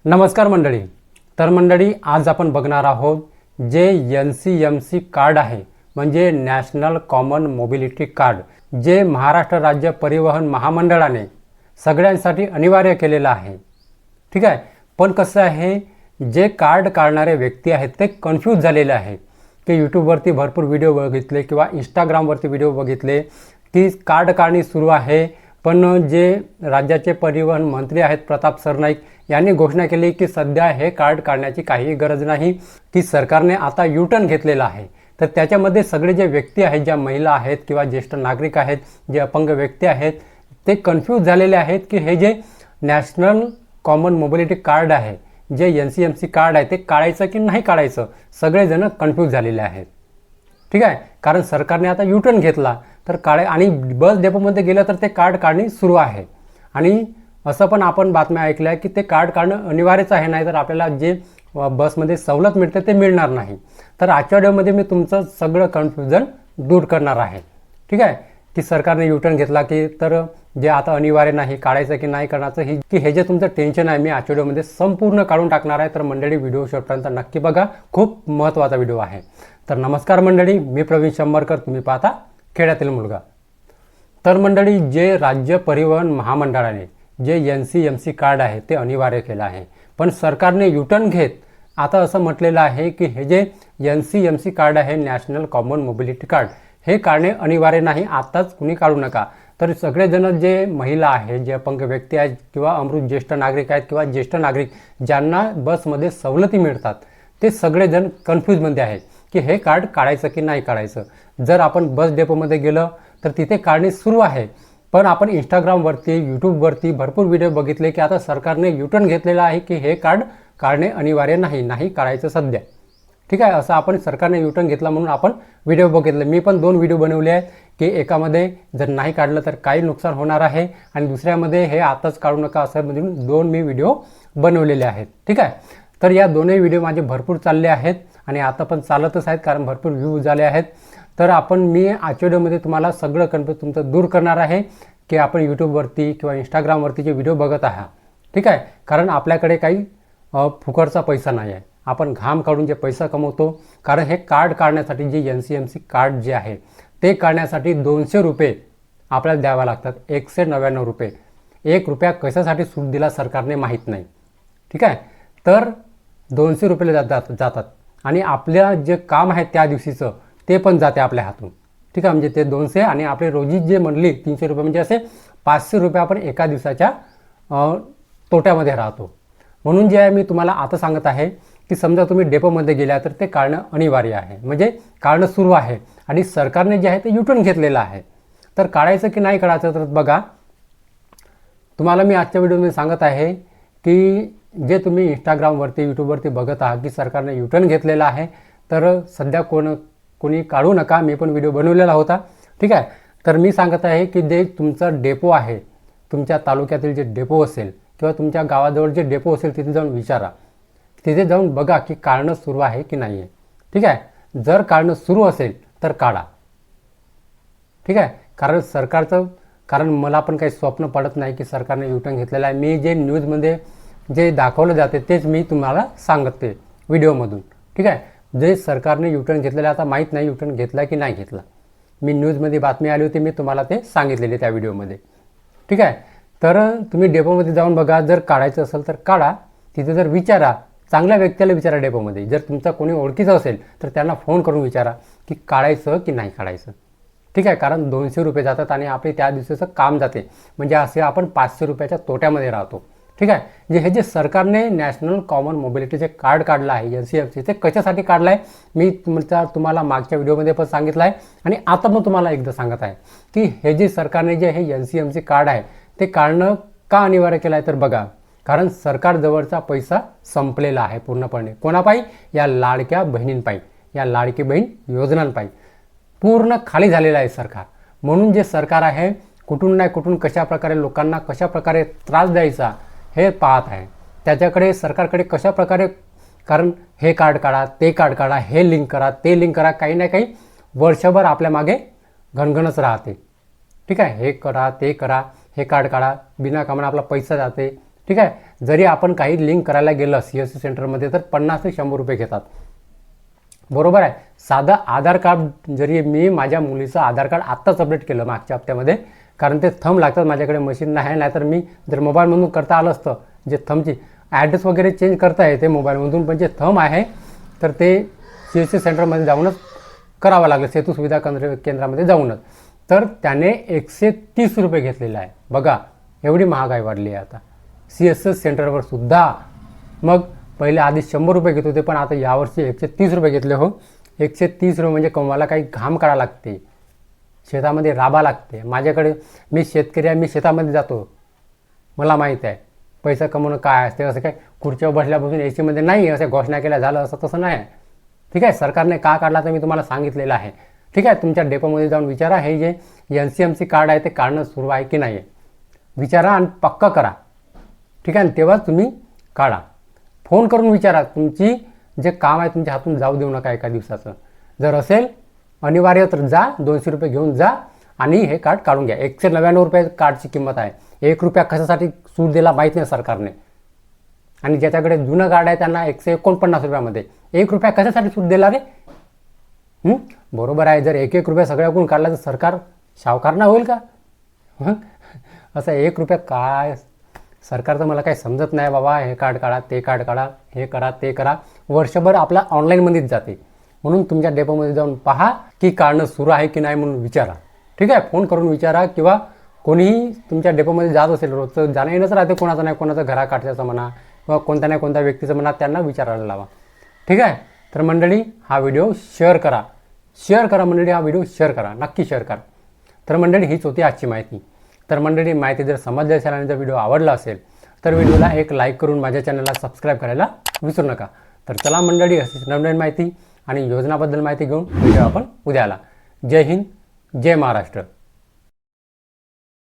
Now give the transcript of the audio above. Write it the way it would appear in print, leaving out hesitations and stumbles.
नमस्कार मंडळी. तर मंडळी, आज आपण बघणार आहोत जे NCMC कार्ड आहे, म्हणजे नॅशनल कॉमन मोबिलिटी कार्ड, जे महाराष्ट्र राज्य परिवहन महामंडळाने सगळ्यांसाठी अनिवार्य केलेलं आहे. ठीक आहे. पण कसं आहे, जे कार्ड काढणारे व्यक्ती आहेत ते कन्फ्यूज झालेले आहे की यूट्यूबवरती भरपूर व्हिडिओ बघितले किंवा इंस्टाग्रामवरती व्हिडिओ बघितले की कार्ड काढणी सुरू आहे. पण जे राज्याचे परिवहन मंत्री आहेत प्रताप सरनाईक यांनी घोषणा केली की सध्या हे कार्ड काढण्याची काहीही गरज नाही, की सरकारने आता U-टर्न घेतलेला आहे. तर त्याच्यामध्ये सगळे जे व्यक्ती आहेत, ज्या महिला आहेत किंवा ज्येष्ठ नागरिक आहेत, जे अपंग व्यक्ती आहेत, ते कन्फ्यूज झालेले आहेत की हे जे नॅशनल कॉमन मोबिलिटी कार्ड आहे, जे NCMC कार्ड आहे, ते काढायचं की नाही काढायचं, सगळेजण कन्फ्यूज झालेले आहेत. ठीक आहे. कारण सरकारने आता U-टर्न घेतला तर आणि बस डेपोमध्ये गेलं तर ते कार्ड काढणी सुरू आहे. आणि असं पण आपण बातम्या ऐकल्या की ते कार्ड काढणं अनिवार्यच आहे, नाही तर आपल्याला जे बसमध्ये सवलत मिळते ते मिळणार नाही. तर आजच्या व्हिडिओमध्ये मी तुमचं सगळं कन्फ्युजन दूर करणार आहे. ठीक आहे. की सरकारने U-टर्न घेतला की तर जे आता अनिवार्य नाही, काढायचं की नाही काढायचं, हे जे तुमचं टेन्शन आहे, मी आजच्या व्हिडिओमध्ये संपूर्ण काढून टाकणार आहे. तर मंडळी, व्हिडिओ शेवटपर्यंत नक्की बघा, खूप महत्त्वाचा व्हिडिओ आहे. तर नमस्कार मंडळी, मी प्रवीण शंभरकर, तुम्ही पाहता खेड्यातील मुलगा. तर मंडळी, जे राज्य परिवहन महामंडळाने जे NCMC कार्ड आहे ते अनिवार्य केलं आहे, पण सरकारने U-टर्न घेत आता असं म्हटलेलं आहे की हे जे NCMC कार्ड आहे, नॅशनल कॉमन मोबिलिटी कार्ड, हे काढणे अनिवार्य नाही, आत्ताच कुणी काढू नका. तर सगळेजण जे महिला आहेत, जे अपंग व्यक्ती आहेत किंवा अमृत ज्येष्ठ नागरिक आहेत किंवा ज्येष्ठ नागरिक ज्यांना बसमध्ये सवलती मिळतात, ते सगळेजण कन्फ्यूजमध्ये आहेत की हे कार्ड काढायचं की नाही काढायचं. जर आपण बस डेपोमध्ये गेलं तर तिथे काढणी सुरू आहे, पण आपण इंस्टाग्रामवरती, यूट्यूबवरती भरपूर व्हिडिओ बघितले की आता सरकारने U-टर्न घेतलेला आहे की हे कार्ड काढणे अनिवार्य नाही काढायचं सध्या. ठीक आहे. असं आपण सरकारने U-टर्न घेतला म्हणून आपण व्हिडिओ बघितले. मी पण 2 व्हिडिओ बनवले आहेत की एकामध्ये जर नाही काढलं तर काही नुकसान होणार आहे आणि दुसऱ्यामध्ये हे आताच काढू नका, असं म्हणून 2 मी व्हिडिओ बनवलेले आहेत. ठीक आहे. तर या दोन्ही व्हिडिओ माझे भरपूर चालले आहेत आणि आता पण चालतच आहेत, कारण भरपूर व्ह्यूज झाले आहेत. तर मी आजच्या व्हिडिओमध्ये तुम्हाला सगळं कन्फ्यूज तुमचं दूर करणार आहे की आपण यूट्यूबवरती किंवा इंस्टाग्रामवरती जे व्हिडिओ बघत आहात. ठीक आहे. कारण आपल्याकडे काही फुकटचा पैसा नाही आहे, आपण घाम काढून जे पैसा कमवतो. कारण हे कार्ड काढण्यासाठी, जे NCMC कार्ड जे आहे ते काढण्यासाठी 200 रुपये आपल्याला द्यावे लागतात, 199 रुपये. 1 रुपया कशासाठी सूट दिला सरकारने माहीत नाही. ठीक आहे. तर 200 रुपये जातात आणि आपल्या जे काम आहे त्या दिवशीचं ते पण जाते आपल्या हातून. ठीक आहे. म्हणजे ते 200 आणि आपले रोजी जे म्हणली 300 रुपये, म्हणजे असे 500 रुपये आपण एका दिवसाच्या तोट्यामध्ये राहतो. म्हणून जे आहे मी तुम्हाला आता सांगत आहे की समजा तुम्ही डेपोमध्ये गेल्या तर ते काढणं अनिवार्य आहे, म्हणजे काढणं सुरू आहे आणि सरकारने जे आहे ते U-टर्न घेतलेलं आहे. तर काढायचं की नाही काढायचं, तर बघा, तुम्हाला मी आजच्या व्हिडिओमध्ये सांगत आहे की जे तुम्ही इंस्टाग्रामवरती, यूट्यूबवरती बघत आहात की सरकारने U-टर्न घेतलेला आहे, तर सध्या कोणी काढू नका. मी पण व्हिडिओ बनवलेला होता. ठीक आहे. तर मी सांगत आहे की जे तुमचा डेपो आहे, तुमच्या तालुक्यातील जे डेपो असेल किंवा तुमच्या गावाजवळ जे डेपो असेल, तिथे जाऊन विचारा, तिथे जाऊन बघा की काढणं सुरू आहे की नाही आहे. ठीक आहे. जर काढणं सुरू असेल तर काढा. ठीक आहे. कारण मला पण काही स्वप्न पडत नाही की सरकारने U-टर्न घेतलेलं आहे. मी जे न्यूजमध्ये जे दाखवलं जाते तेच मी तुम्हाला सांगते व्हिडिओमधून. ठीक आहे. जे सरकारने U-टर्न घेतलेलं आहे, आता माहीत नाही U-टर्न घेतला की नाही घेतला. मी न्यूजमध्ये बातमी आली होती, मी तुम्हाला ते सांगितलेले त्या व्हिडिओमध्ये. ठीक आहे. तर तुम्ही डेपोमध्ये जाऊन बघा, जर काढायचं असेल तर काढा. तिथे जर विचारा, चांगल्या व्यक्तीला विचारा डेपोमध्ये. जर तुमचा कोणी ओळखीचं असेल तर त्यांना फोन करून विचारा की काढायचं की नाही काढायचं. ठीक आहे. कारण 200 रुपये जातात आणि आपले त्या दिवसाचं काम जाते, म्हणजे असे आपण 500 रुपयाच्या तोट्यामध्ये राहतो. ठीक आहे. हे जे सरकारने नॅशनल कॉमन मोबिलिटीचे कार्ड काढलं आहे NCMC, ते कशासाठी काढलं आहे मी तुम्हाला मागच्या व्हिडिओमध्ये पण सांगितलं आहे आणि आता पण तुम्हाला एकदा सांगत आहे की हे जे सरकारने जे हे NCMC कार्ड आहे ते काढणं का अनिवार्य केलं आहे. तर बघा, कारण सरकारजवळचा पैसा संपलेला आहे पूर्णपणे. कोणापायी? या लाडक्या बहिणींपायी, या लाडकी बहीण योजनांपायी पूर्ण खाली झालेलं आहे सरकार. म्हणून जे सरकार आहे कुठून नाही कुठून कशाप्रकारे लोकांना कशाप्रकारे त्रास द्यायचा हे पाहत आहे. त्याच्याकडे सरकारकडे कशाप्रकारे, कारण हे कार्ड काढा, ते कार्ड काढा, हे लिंक करा, ते लिंक करा, काही ना काही वर्षभर आपल्या मागे घणघणच राहते. ठीक आहे. हे करा, ते करा, हे कार्ड काढा, बिना कामाला आपला पैसा जाते. ठीक आहे. जरी आपण काही लिंक करायला गेलं CSC सेंटरमध्ये तर 50 ते 100 रुपये घेतात. बरोबर आहे. साधं आधार कार्ड जरी मी माझ्या मुलीचं आधार कार्ड आत्ताच अपडेट केलं मागच्या हप्त्यामध्ये, कारण ते थंब लागतात. माझ्याकडे मशीन नाही, नाहीतर मी जर मोबाईलमधून करता आलं असतं जे थंबची ॲड्रेस वगैरे चेंज करता येते मोबाईलमधून, पण जे थंब आहे तर ते CSC सेंटरमध्ये जाऊनच करावं लागलं, सेतू सुविधा केंद्रामध्ये जाऊनच. तर त्याने 130 रुपये घेतलेलं आहे. बघा एवढी महागाई वाढली आहे आता CSC सेंटरवर सुद्धा. मग पहिले आधी 100 रुपये घेत होते, पण आता यावर्षी 130 रुपये घेतले. हो, 130 रुपये म्हणजे कमवायला काही घाम काढा लागते, शेतामध्ये राबा लागते. माझ्याकडे मी शेतकरी आहे, मी शेतामध्ये जातो, मला माहीत आहे पैसा कमवणं काय असते. असं काय खुर्चीवर बसल्यापासून AC मध्ये नाही असं घोषणा केल्या झालं असं तसं नाही. ठीक आहे. सरकारने का काढला तर मी तुम्हाला सांगितलेलं आहे. ठीक आहे. तुमच्या डेपोमध्ये जाऊन विचारा, हे जे NCMC कार्ड आहे ते काढणं सुरू आहे की नाही, विचारा आणि पक्का करा. ठीक आहे. तेव्हा तुम्ही काढा. फोन करून विचारा. तुमची जे काम आहे तुमच्या हातून जाऊ देऊ नका एका दिवसाचं. जर असेल अनिवार्य तर जा, 200 रुपये घेऊन जा आणि हे कार्ड काढून घ्या. 199 रुपये कार्डची किंमत आहे. 1 रुपया कशासाठी सूट दिला माहीत नाही सरकारने. आणि ज्याच्याकडे जुनं कार्ड आहे त्यांना 149 रुपयामध्ये 1 रुपया कशासाठी सूट दिला रे? बरोबर आहे. जर 1 रुपया सगळ्याकडून काढला तर सरकार सावकार ना होईल का? असं 1 रुपया काय सरकारचं मला काही समजत नाही बाबा. हे कार्ड काढा, ते कार्ड काढा, हे करा, ते करा. वर्षभर आपला ऑनलाईनमध्येच जाते. म्हणून तुमच्या डेपोमध्ये जाऊन पहा की काढणं सुरू आहे की नाही म्हणून विचारा. ठीक आहे. फोन करून विचारा, किंवा कोणीही तुमच्या डेपोमध्ये जात असेल, रोजचं जाणं येणंच राहते कोणाचं नाही कोणाचं, घराकाठच्याचं म्हणा किंवा कोणत्या नाही कोणत्या व्यक्तीचं म्हणा, त्यांना विचारायला लावा. ठीक आहे. तर मंडळी हा व्हिडिओ शेअर करा, मंडळी हा व्हिडिओ शेअर करा, नक्की शेअर करा. तर मंडळी हीच होती आजची माहिती. तर मंडळी माहिती जर समजली असेल आणि जर व्हिडिओ आवडला असेल तर व्हिडिओला एक लाईक करून माझ्या चॅनलला सबस्क्राईब करायला विसरू नका. तर चला मंडळी, अशीच नवनवीन माहिती आणि योजनाबद्दल माहिती घेऊन व्हिडिओ आपण उद्याला. जय हिंद, जय महाराष्ट्र.